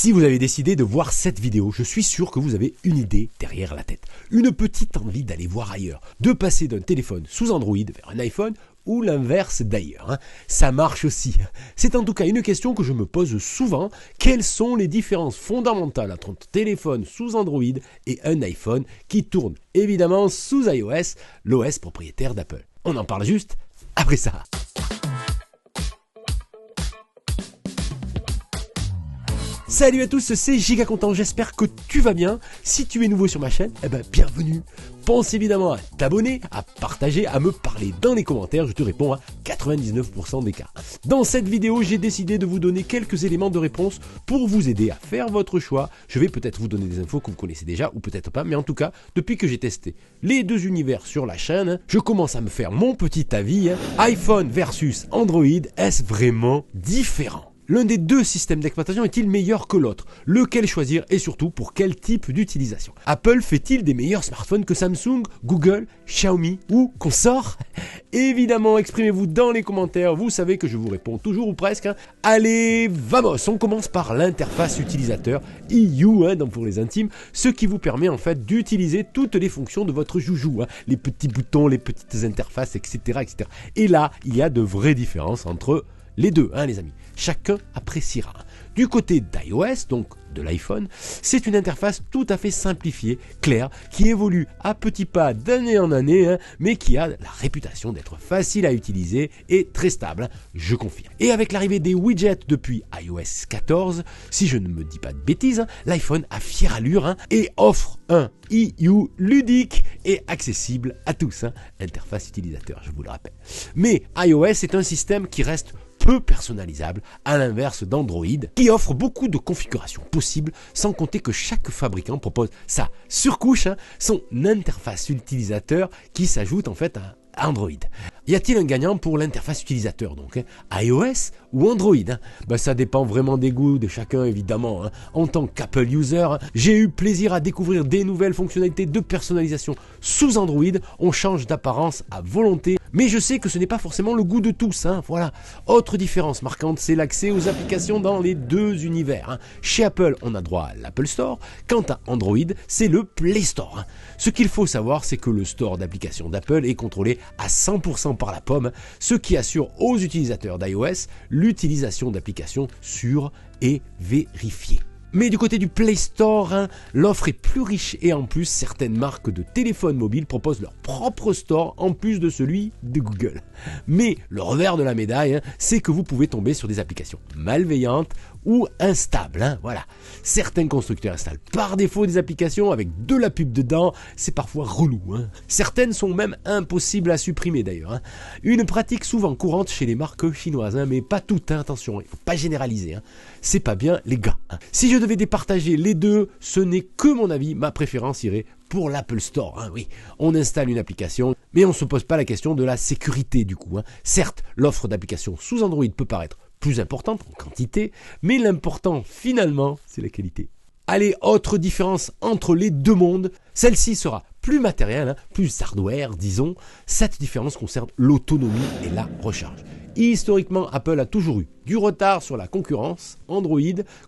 Si vous avez décidé de voir cette vidéo, je suis sûr que vous avez une idée derrière la tête. Une petite envie d'aller voir ailleurs, de passer d'un téléphone sous Android vers un iPhone ou l'inverse d'ailleurs. Ça marche aussi. C'est en tout cas une question que je me pose souvent. Quelles sont les différences fondamentales entre un téléphone sous Android et un iPhone qui tourne évidemment sous iOS, l'OS propriétaire d'Apple? On en parle juste après ça. Salut à tous, c'est Giga Content, j'espère que tu vas bien. Si tu es nouveau sur ma chaîne, bienvenue. Pense évidemment à t'abonner, à partager, à me parler dans les commentaires, je te réponds à 99% des cas. Dans cette vidéo, j'ai décidé de vous donner quelques éléments de réponse pour vous aider à faire votre choix. Je vais peut-être vous donner des infos que vous connaissez déjà ou peut-être pas, mais en tout cas, depuis que j'ai testé les deux univers sur la chaîne, je commence à me faire mon petit avis. iPhone versus Android, est-ce vraiment différent ? L'un des deux systèmes d'exploitation est-il meilleur que l'autre? Lequel choisir et surtout pour quel type d'utilisation? Apple fait-il des meilleurs smartphones que Samsung, Google, Xiaomi ou consorts? Évidemment, exprimez-vous dans les commentaires, vous savez que je vous réponds toujours ou presque. Allez, vamos! On commence par l'interface utilisateur EU, donc pour les intimes, ce qui vous permet en fait d'utiliser toutes les fonctions de votre joujou, les petits boutons, les petites interfaces, etc., etc. Et là, il y a de vraies différences entre les deux, les amis. Chacun appréciera. Du côté d'iOS, donc de l'iPhone, c'est une interface tout à fait simplifiée, claire, qui évolue à petits pas d'année en année, mais qui a la réputation d'être facile à utiliser et très stable, je confirme. Et avec l'arrivée des widgets depuis iOS 14, si je ne me dis pas de bêtises, l'iPhone a fière allure et offre un EU ludique et accessible à tous. Interface utilisateur, je vous le rappelle. Mais iOS est un système qui reste peu personnalisable, à l'inverse d'Android, qui offre beaucoup de configurations possibles, sans compter que chaque fabricant propose sa surcouche, son interface utilisateur, qui s'ajoute en fait à Android. Y a-t-il un gagnant pour l'interface utilisateur donc iOS ou Android? Ça dépend vraiment des goûts de chacun évidemment. En tant qu'Apple user, j'ai eu plaisir à découvrir des nouvelles fonctionnalités de personnalisation sous Android. On change d'apparence à volonté, mais je sais que ce n'est pas forcément le goût de tous. Voilà. Autre différence marquante, c'est l'accès aux applications dans les deux univers. Chez Apple, on a droit à l'Apple Store. Quant à Android, c'est le Play Store. Ce qu'il faut savoir, c'est que le store d'applications d'Apple est contrôlé à 100% par la pomme, ce qui assure aux utilisateurs d'iOS l'utilisation d'applications sûres et vérifiées. Mais du côté du Play Store, l'offre est plus riche et en plus, certaines marques de téléphones mobiles proposent leur propre store en plus de celui de Google. Mais le revers de la médaille, c'est que vous pouvez tomber sur des applications malveillantes ou instables. Voilà. Certains constructeurs installent par défaut des applications avec de la pub dedans, c'est parfois relou. Certaines sont même impossibles à supprimer d'ailleurs. Une pratique souvent courante chez les marques chinoises, mais pas toutes, attention, il ne faut pas généraliser. C'est pas bien les gars. Si je devais départager les deux, ce n'est que mon avis, ma préférence irait pour l'Apple Store. Oui, on installe une application, mais on ne se pose pas la question de la sécurité du coup. Certes, l'offre d'applications sous Android peut paraître plus importante en quantité, mais l'important finalement, c'est la qualité. Allez, autre différence entre les deux mondes, celle-ci sera plus matérielle, plus hardware, disons. Cette différence concerne l'autonomie et la recharge. Historiquement, Apple a toujours eu du retard sur la concurrence Android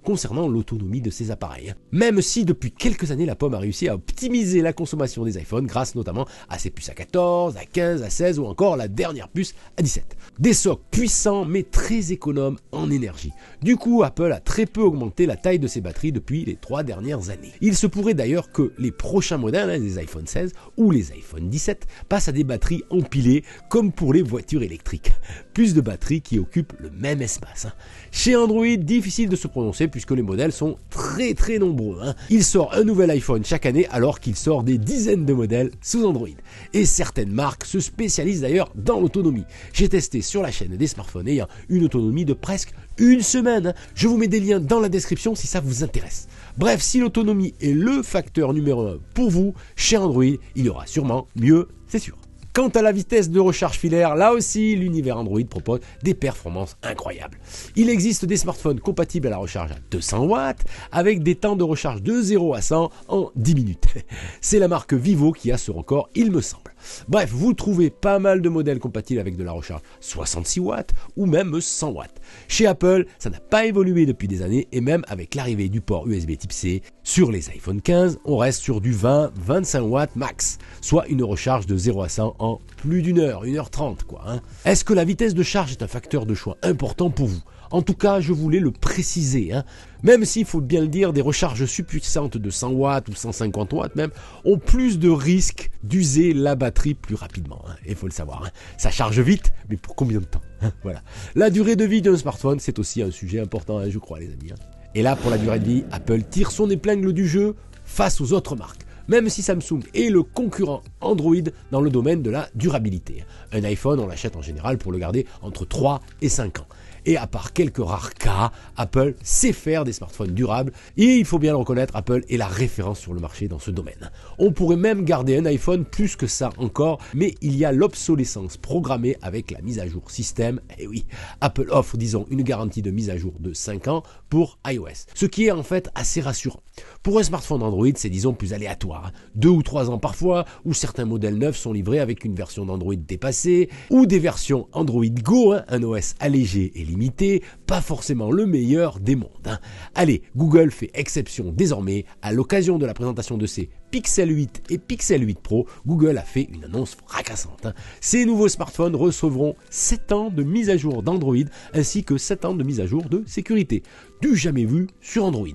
concernant l'autonomie de ses appareils. Même si depuis quelques années, la pomme a réussi à optimiser la consommation des iPhones grâce notamment à ses puces à 14, à 15, à 16 ou encore la dernière puce à 17. Des socs puissants mais très économes en énergie. Du coup, Apple a très peu augmenté la taille de ses batteries depuis les 3 dernières années. Il se pourrait d'ailleurs que les prochains modèles des iPhone 16 ou les iPhone 17 passent à des batteries empilées comme pour les voitures électriques. Plus de batteries qui occupent le même espace. Chez Android, difficile de se prononcer puisque les modèles sont très nombreux. Il sort un nouvel iPhone chaque année alors qu'il sort des dizaines de modèles sous Android. Et certaines marques se spécialisent d'ailleurs dans l'autonomie. J'ai testé sur la chaîne des smartphones ayant une autonomie de presque une semaine. Je vous mets des liens dans la description si ça vous intéresse. Bref, si l'autonomie est le facteur numéro 1 pour vous, chez Android, il y aura sûrement mieux, c'est sûr. Quant à la vitesse de recharge filaire, là aussi, l'univers Android propose des performances incroyables. Il existe des smartphones compatibles à la recharge à 200 watts avec des temps de recharge de 0 à 100 en 10 minutes. C'est la marque Vivo qui a ce record, il me semble. Bref, vous trouvez pas mal de modèles compatibles avec de la recharge 66 watts ou même 100 watts. Chez Apple, ça n'a pas évolué depuis des années et même avec l'arrivée du port USB Type C, sur les iPhone 15, on reste sur du 20-25 watts max, soit une recharge de 0 à 100 en plus d'une heure, 1h30 quoi. Est-ce que la vitesse de charge est un facteur de choix important pour vous ? En tout cas, je voulais le préciser. Même s'il faut bien le dire, des recharges subpuissantes de 100 watts ou 150 watts même ont plus de risques d'user la batterie plus rapidement. Il faut le savoir. Ça charge vite, mais pour combien de temps ? Voilà. La durée de vie d'un smartphone, c'est aussi un sujet important, je crois, les amis. Et là, pour la durée de vie, Apple tire son épingle du jeu face aux autres marques. Même si Samsung est le concurrent Android dans le domaine de la durabilité. Un iPhone, on l'achète en général pour le garder entre 3 et 5 ans. Et à part quelques rares cas, Apple sait faire des smartphones durables et il faut bien le reconnaître, Apple est la référence sur le marché dans ce domaine. On pourrait même garder un iPhone plus que ça encore, mais il y a l'obsolescence programmée avec la mise à jour système. Et oui, Apple offre, disons, une garantie de mise à jour de 5 ans pour iOS, ce qui est en fait assez rassurant. Pour un smartphone Android, c'est disons plus aléatoire. 2 ou 3 ans parfois, où certains modèles neufs sont livrés avec une version d'Android dépassée, ou des versions Android Go, un OS allégé et limité, pas forcément le meilleur des mondes. Allez, Google fait exception désormais. À l'occasion de la présentation de ses Pixel 8 et Pixel 8 Pro, Google a fait une annonce fracassante. Ces nouveaux smartphones recevront 7 ans de mise à jour d'Android ainsi que 7 ans de mise à jour de sécurité. Du jamais vu sur Android.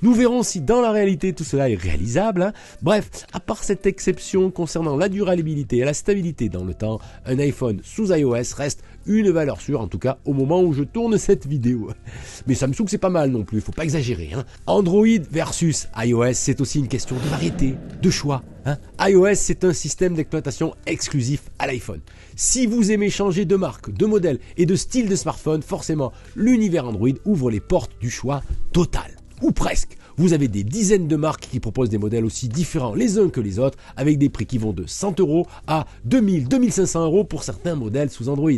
Nous verrons si dans la réalité tout cela est réalisable. Bref, à part cette exception concernant la durabilité et la stabilité dans le temps, un iPhone sous iOS reste une valeur sûre, en tout cas au moment où je tourne cette vidéo. Mais Samsung c'est pas mal non plus, faut pas exagérer. Android versus iOS, c'est aussi une question de variété, de choix. iOS c'est un système d'exploitation exclusif à l'iPhone. Si vous aimez changer de marque, de modèle et de style de smartphone, forcément l'univers Android ouvre les portes du choix total. Ou presque. Vous avez des dizaines de marques qui proposent des modèles aussi différents les uns que les autres, avec des prix qui vont de 100 € à 2000, 2500 € pour certains modèles sous Android.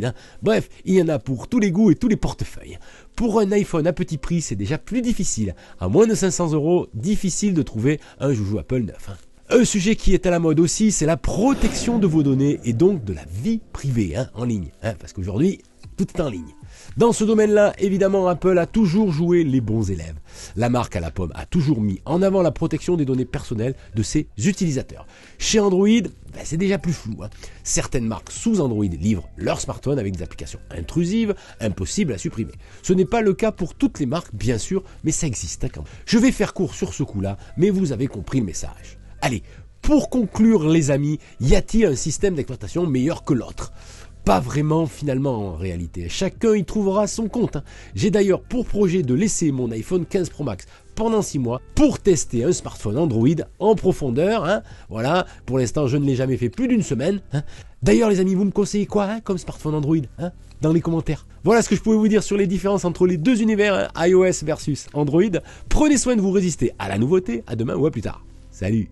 Bref, il y en a pour tous les goûts et tous les portefeuilles. Pour un iPhone à petit prix, c'est déjà plus difficile. À moins de 500 €, difficile de trouver un joujou Apple neuf. Un sujet qui est à la mode aussi, c'est la protection de vos données et donc de la vie privée en ligne. Parce qu'aujourd'hui, tout est en ligne. Dans ce domaine-là, évidemment, Apple a toujours joué les bons élèves. La marque à la pomme a toujours mis en avant la protection des données personnelles de ses utilisateurs. Chez Android, c'est déjà plus flou. Certaines marques sous Android livrent leurs smartphones avec des applications intrusives, impossibles à supprimer. Ce n'est pas le cas pour toutes les marques, bien sûr, mais ça existe quand même. Je vais faire court sur ce coup-là, mais vous avez compris le message. Allez, pour conclure les amis, y a-t-il un système d'exploitation meilleur que l'autre ? Pas vraiment finalement en réalité, chacun y trouvera son compte. J'ai d'ailleurs pour projet de laisser mon iPhone 15 Pro Max pendant 6 mois pour tester un smartphone Android en profondeur. Voilà, pour l'instant je ne l'ai jamais fait plus d'une semaine. D'ailleurs les amis, vous me conseillez quoi comme smartphone Android dans les commentaires. Voilà ce que je pouvais vous dire sur les différences entre les deux univers, iOS versus Android. Prenez soin de vous résister à la nouveauté, à demain ou à plus tard. Salut!